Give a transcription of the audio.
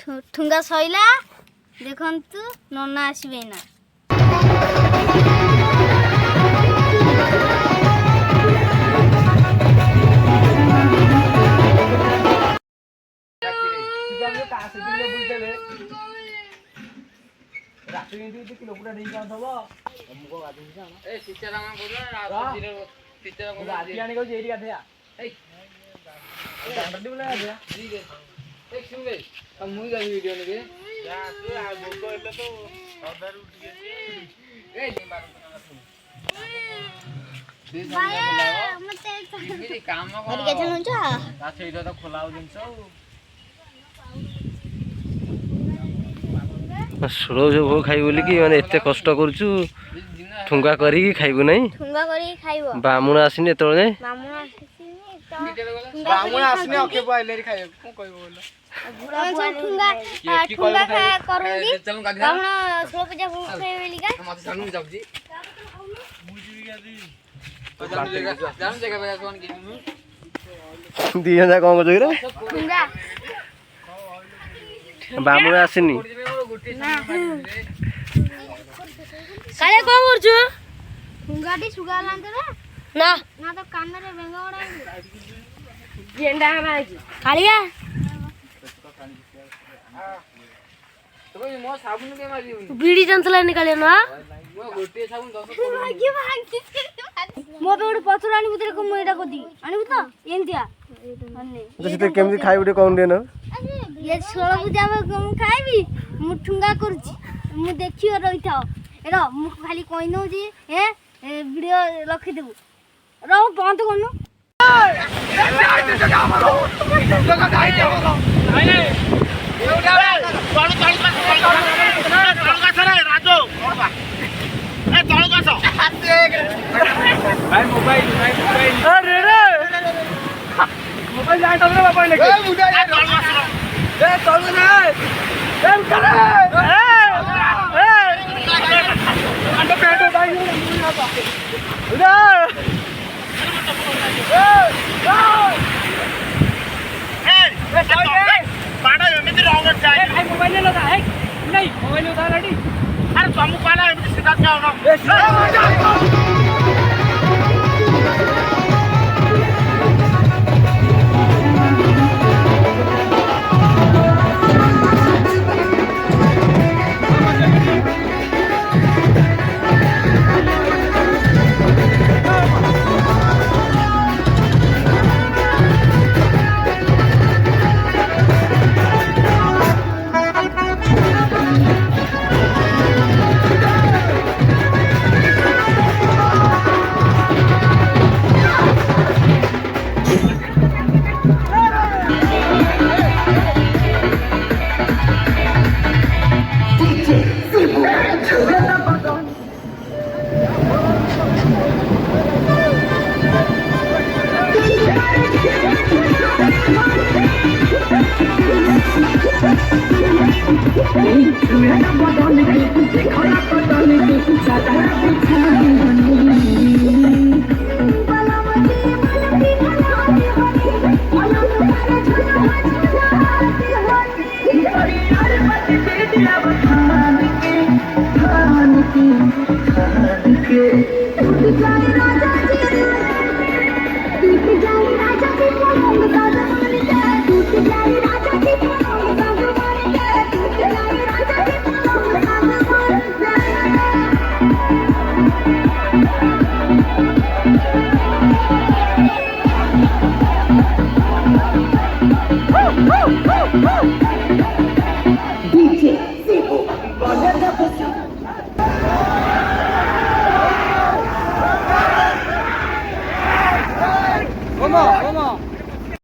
ठुंगा सैला देखंतु नन्ना आसबे ना सुरज भो खाई बोली कि माने एते कष्ट करछु ठुंगा करी खाइबु नै ठुंगा करी खाइबो बामुण आसिने तळे बामुण आसिने ओके बॉयलर खाइबो को कहबो बोलो ठुंगा ठुंगा करूंगी बामुण सोल पूजा भूख खाइबेली का मत जानू जाउजी जानू जगह पे कोन की दी हजार कोन को रे ठुंगा बामुण आसिनी काले को करछु ठुंगाटी सुगा लांते रे ना ना तो कान रे बेंगा ओडा गेंडा माजी कालिया तो मो साबुन के मारी बीड़ी जंतला निकाले ना मो गोटे साबुन 10 मो पे ओडे पथर आनी बुतरे को मोइडा को दी आनी बुत एंतिया अन्ने तो सिते केमदी खाइ उडे कोन देन ये सोल पूजा में खाइबी मु ठुंगा करछि मु देखियो रहिथाओ एरो मु खाली कहि नौ जे हे वीडियो रखि देबु रो बंद करनु मोबाइल लाइन तो बाबा लेके ए मुदा ए चलो ना ए करे ए अंडा पेटो दाई उड़ा ए पाड़ा में तो रॉन्ग जाए ए मोबाइल ले लो था है नहीं मोबाइल उठा रेडी अरे समूह पाला सीधा जाओ ना Woo!